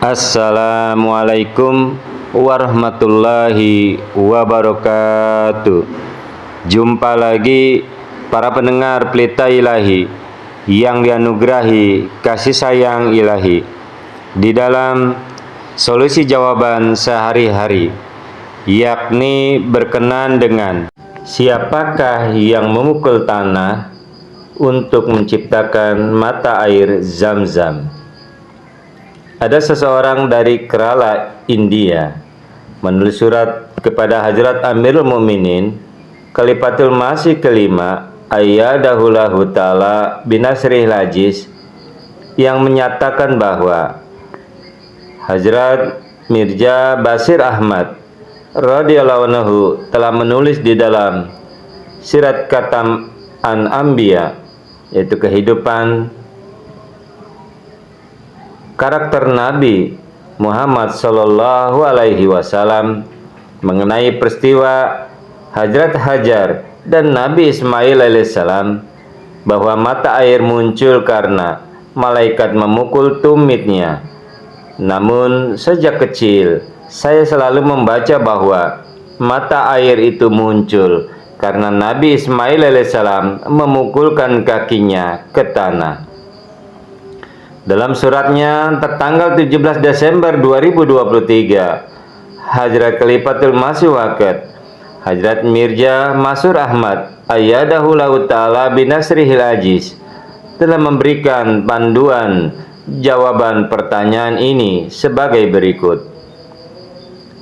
Assalamualaikum warahmatullahi wabarakatuh. Jumpa lagi para pendengar Pelita Ilahi yang dianugerahi kasih sayang ilahi di dalam solusi jawaban sehari-hari, yakni berkenan dengan siapakah yang memukul tanah untuk menciptakan mata air Zam-Zam. Ada seseorang dari Kerala, India, menulis surat kepada Hadrat Amirul Mukminin Khalifatul Masih kelima Ayyadahullahu Ta'ala binasrihil aziz, yang menyatakan bahwa Hazrat Mirza Bashir Ahmad radhiyallahu anhu telah menulis di dalam Sirat Khatam An-Anbiya, yaitu kehidupan karakter Nabi Muhammad Sallallahu Alaihi Wasallam, mengenai peristiwa Hazrat Hajar dan Nabi Ismail alaihissalam, bahwa mata air muncul karena malaikat memukul tumitnya. Namun sejak kecil saya selalu membaca bahwa mata air itu muncul karena Nabi Ismail alaihissalam memukulkan kakinya ke tanah. Dalam suratnya tertanggal 17 Desember 2023, Hazrat Khalifatul Masih Waqid Hazrat Mirza Masur Ahmad Ayyadahullahu Ta'ala binasrihil aziz telah memberikan panduan jawaban pertanyaan ini sebagai berikut.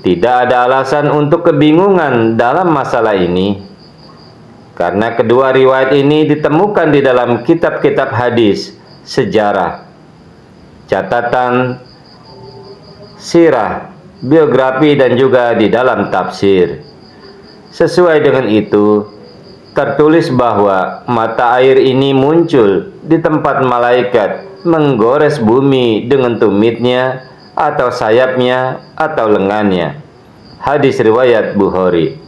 Tidak ada alasan untuk kebingungan dalam masalah ini, karena kedua riwayat ini ditemukan di dalam kitab-kitab hadis, sejarah, catatan sirah, biografi, dan juga di dalam tafsir. Sesuai dengan itu, tertulis bahwa mata air ini muncul di tempat malaikat menggores bumi dengan tumitnya atau sayapnya atau lengannya. Hadis riwayat Bukhari.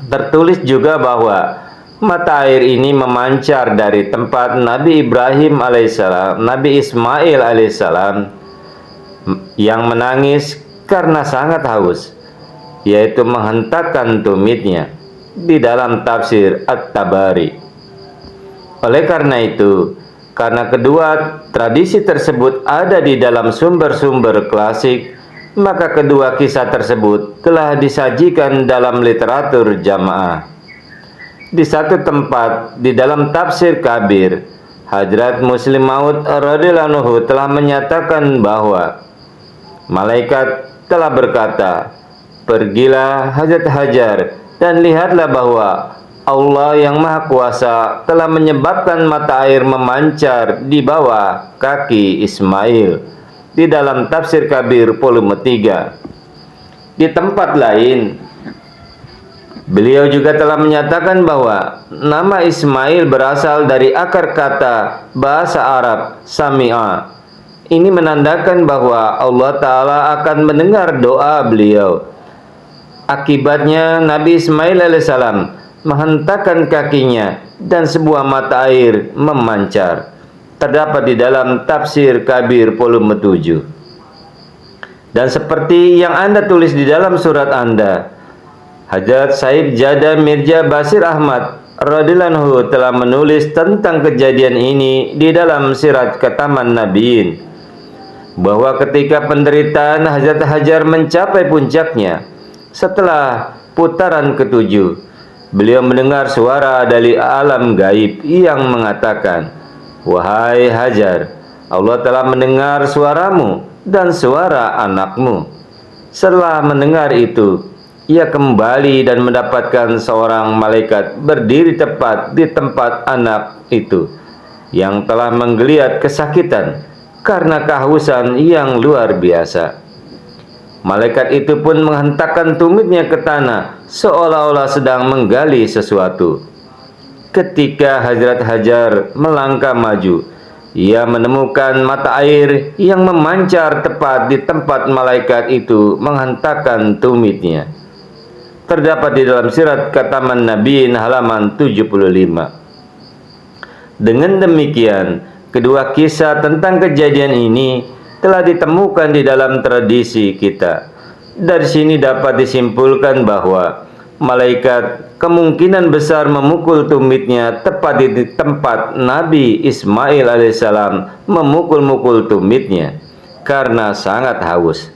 Tertulis juga bahwa mata air ini memancar dari tempat Nabi Ibrahim alaihissalam, Nabi Ismail alaihissalam yang menangis karena sangat haus, yaitu menghentakkan tumitnya, di dalam tafsir At-Tabari. Oleh karena itu, karena kedua tradisi tersebut ada di dalam sumber-sumber klasik, maka kedua kisah tersebut telah disajikan dalam literatur jamaah. Di satu tempat di dalam tafsir Kabir, Hadrat Muslim Maud radhiyallahu anhu telah menyatakan bahwa malaikat telah berkata, "Pergilah Hazrat Hajar dan lihatlah bahwa Allah yang Maha Kuasa telah menyebabkan mata air memancar di bawah kaki Ismail." Di dalam tafsir Kabir volume 3. Di tempat lain, beliau juga telah menyatakan bahwa nama Ismail berasal dari akar kata bahasa Arab sami'a. Ini menandakan bahwa Allah Ta'ala akan mendengar doa beliau. Akibatnya Nabi Ismail alaihissalam menghentakkan kakinya dan sebuah mata air memancar. Terdapat di dalam tafsir Kabir volume 7. Dan seperti yang Anda tulis di dalam surat Anda, Hazrat Said Jada Mirza Bashir Ahmad radhiyallahu anhu telah menulis tentang kejadian ini di dalam Sirat Khataman Nabiyyin, bahwa ketika penderitaan Hazrat Hajar mencapai puncaknya setelah putaran ketujuh, beliau mendengar suara dari alam gaib yang mengatakan, "Wahai Hajar, Allah telah mendengar suaramu dan suara anakmu." Setelah mendengar itu, ia kembali dan mendapatkan seorang malaikat berdiri tepat di tempat anak itu yang telah menggeliat kesakitan karena kehausan yang luar biasa. Malaikat itu pun menghentakkan tumitnya ke tanah seolah-olah sedang menggali sesuatu. Ketika Hazrat Hajar melangkah maju, ia menemukan mata air yang memancar tepat di tempat malaikat itu menghentakkan tumitnya. Terdapat di dalam Sirat Khataman Nabiyyin halaman 75. Dengan demikian, kedua kisah tentang kejadian ini telah ditemukan di dalam tradisi kita. Dari sini dapat disimpulkan bahwa malaikat kemungkinan besar memukul tumitnya tepat di tempat Nabi Ismail alaihissalam memukul-mukul tumitnya karena sangat haus.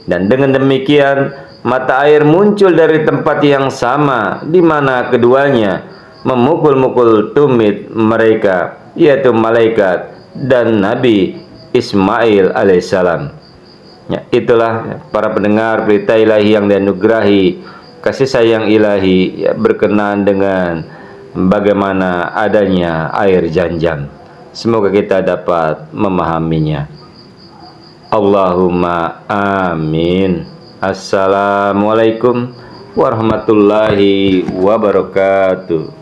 Dan dengan demikian mata air muncul dari tempat yang sama di mana keduanya memukul-mukul tumit mereka, yaitu malaikat dan Nabi Ismail alaihissalam. Ya, itulah para pendengar berita ilahi yang dianugerahi kasih sayang ilahi, ya, berkenaan dengan bagaimana adanya air Zam-Zam. Semoga kita dapat memahaminya. Allahumma amin. Assalamualaikum warahmatullahi wabarakatuh.